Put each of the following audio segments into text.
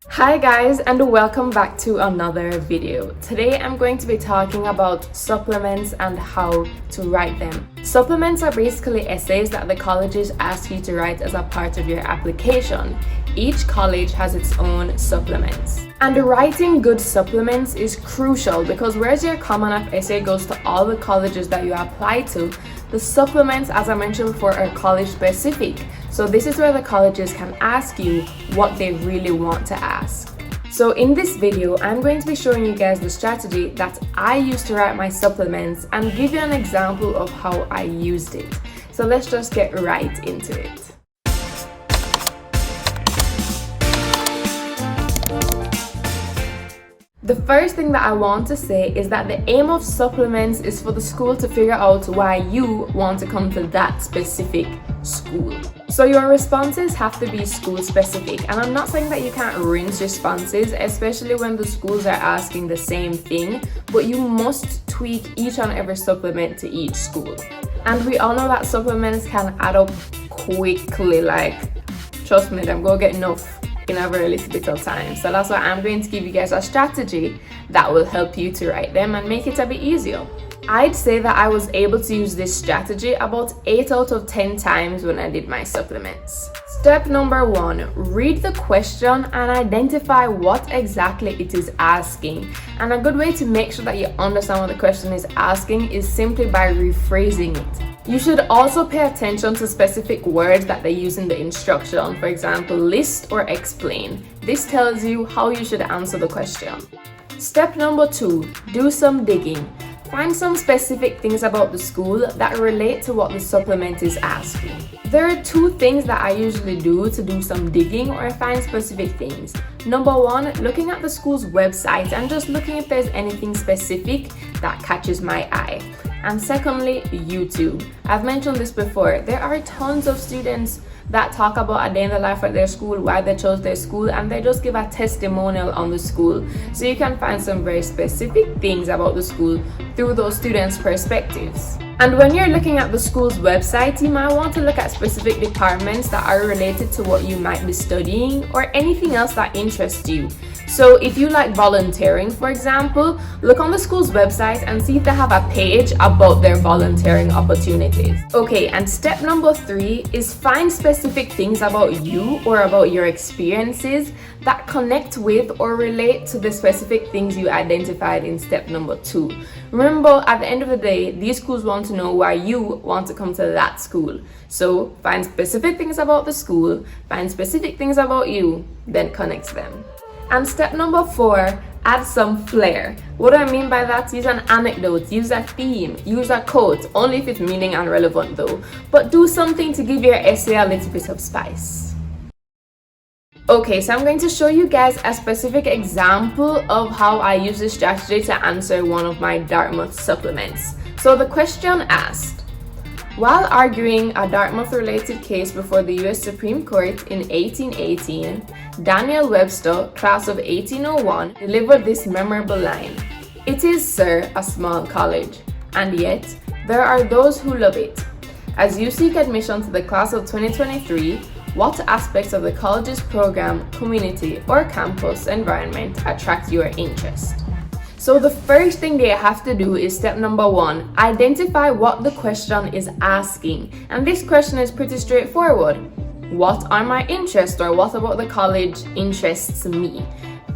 Hi guys, and welcome back to another video. Today I'm going to be talking about supplements and how to write them. Supplements are basically essays that the colleges ask you to write as a part of your application. Each college has its own supplements. And writing good supplements is crucial because whereas your Common App essay goes to all the colleges that you apply to, the supplements, as I mentioned before, are college specific. So this is where the colleges can ask you what they really want to ask. So in this video, I'm going to be showing you guys the strategy that I used to write my supplements and give you an example of how I used it. So let's just get right into it. The first thing that I want to say is that the aim of supplements is for the school to figure out why you want to come to that specific school. So your responses have to be school specific, and I'm not saying that you can't rinse responses, especially when the schools are asking the same thing, but you must tweak each and every supplement to each school. And we all know that supplements can add up quickly, like trust me, them go get enough in a very little bit of time. So that's why I'm going to give you guys a strategy that will help you to write them and make it a bit easier. I'd say that I was able to use this strategy about 8 out of 10 times when I did my supplements. Step number 1, read the question and identify what exactly it is asking. And a good way to make sure that you understand what the question is asking is simply by rephrasing it. You should also pay attention to specific words that they use in the instruction, for example, list or explain. This tells you how you should answer the question. Step number 2, do some digging. Find some specific things about the school that relate to what the supplement is asking. There are 2 things that I usually do to do some digging or find specific things. Number 1, looking at the school's website and just looking if there's anything specific that catches my eye. And secondly, YouTube. I've mentioned this before. There are tons of students that talk about a day in the life at their school, why they chose their school, and they just give a testimonial on the school. So you can find some very specific things about the school through those students' perspectives. And when you're looking at the school's website, you might want to look at specific departments that are related to what you might be studying or anything else that interests you. So if you like volunteering, for example, look on the school's website and see if they have a page about their volunteering opportunities. Okay, and step number 3 is find specific things about you or about your experiences that connect with or relate to the specific things you identified in step number 2. Remember, at the end of the day, these schools want to know why you want to come to that school. So find specific things about the school, find specific things about you, then connect them. And step number 4, add some flair. What do I mean by that? Use an anecdote, use a theme, use a quote, only if it's meaning and relevant though. But do something to give your essay a little bit of spice. Okay, so I'm going to show you guys a specific example of how I use this strategy to answer one of my Dartmouth supplements. So the question asked, while arguing a Dartmouth-related case before the US Supreme Court in 1818, Daniel Webster, class of 1801, delivered this memorable line, "It is, sir, a small college, and yet there are those who love it. As you seek admission to the class of 2023, what aspects of the college's program, community, or campus environment attract your interest?" So the first thing they have to do is step number 1, identify what the question is asking. And this question is pretty straightforward. What are my interests, or what about the college interests me?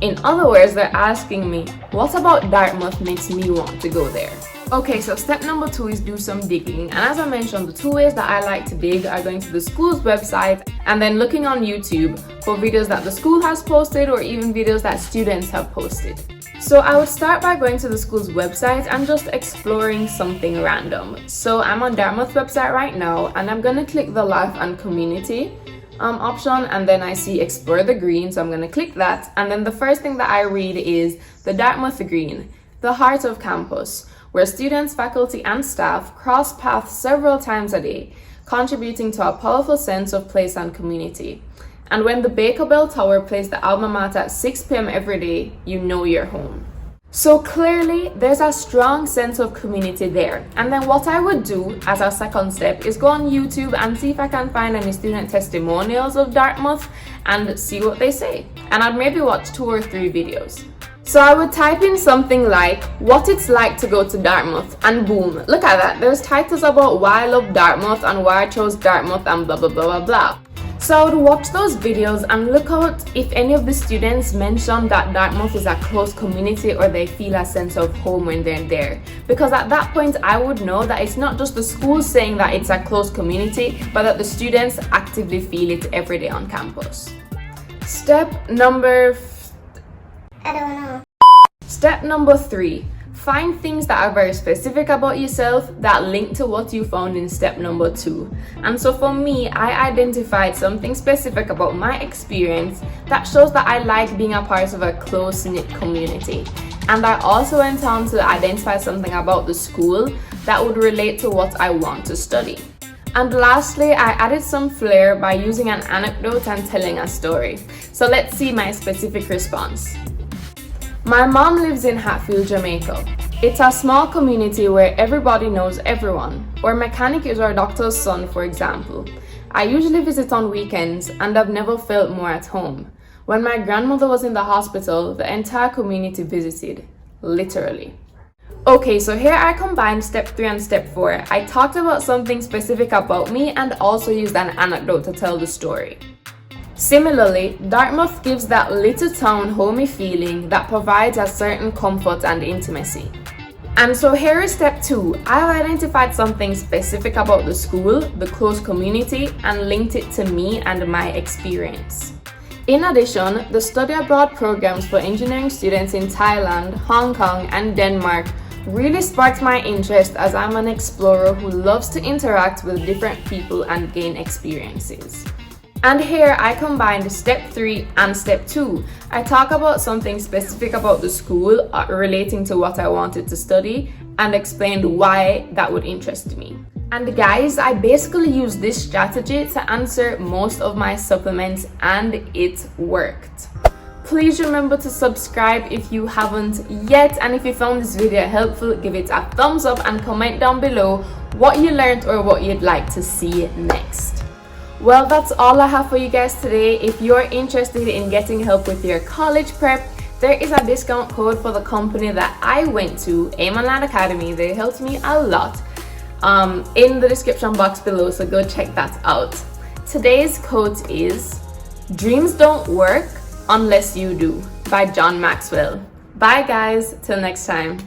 In other words, they're asking me, what about Dartmouth makes me want to go there? Okay, so step number 2 is do some digging. And as I mentioned, the 2 ways that I like to dig are going to the school's website and then looking on YouTube for videos that the school has posted or even videos that students have posted. So I would start by going to the school's website and just exploring something random. So I'm on Dartmouth website right now and I'm gonna click the life and community option, and then I see explore the green, so I'm gonna click that, and then the first thing that I read is the Dartmouth Green, the heart of campus, where students, faculty, and staff cross paths several times a day, contributing to a powerful sense of place and community. And when the Baker Bell Tower plays the alma mater at 6 p.m. every day, you know you're home. So clearly, there's a strong sense of community there. And then what I would do as a second step is go on YouTube and see if I can find any student testimonials of Dartmouth and see what they say. and I'd maybe watch 2 or 3 videos. So I would type in something like what it's like to go to Dartmouth, and boom, look at that, there's titles about why I love Dartmouth and why I chose Dartmouth and blah blah blah blah blah. So I would watch those videos and look out if any of the students mentioned that Dartmouth is a close community or they feel a sense of home when they're there. Because at that point I would know that it's not just the school saying that it's a close community, but that the students actively feel it every day on campus. Step number 3. Find things that are very specific about yourself that link to what you found in step number 2. And so for me, I identified something specific about my experience that shows that I like being a part of a close-knit community. And I also went on to identify something about the school that would relate to what I want to study. And lastly, I added some flair by using an anecdote and telling a story. So let's see my specific response. My mom lives in Hatfield, Jamaica. It's a small community where everybody knows everyone. Our mechanic is our doctor's son, for example. I usually visit on weekends and I've never felt more at home. When my grandmother was in the hospital, the entire community visited, literally. Okay, so here I combined step 3 and step 4. I talked about something specific about me and also used an anecdote to tell the story. Similarly, Dartmouth gives that little town homey feeling that provides a certain comfort and intimacy. And so here is step 2. I've identified something specific about the school, the close community, and linked it to me and my experience. In addition, the study abroad programs for engineering students in Thailand, Hong Kong, and Denmark really sparked my interest as I'm an explorer who loves to interact with different people and gain experiences. And here I combined step 3 and step 2. I talk about something specific about the school relating to what I wanted to study and explained why that would interest me. And guys, I basically used this strategy to answer most of my supplements and it worked. Please remember to subscribe if you haven't yet, and if you found this video helpful, give it a thumbs up and comment down below what you learned or what you'd like to see next. Well, that's all I have for you guys today. If you're interested in getting help with your college prep, there is a discount code for the company that I went to, Aim Online Academy. They helped me a lot in the description box below, so go check that out. Today's quote is, "Dreams don't work unless you do," by John Maxwell. Bye guys, till next time.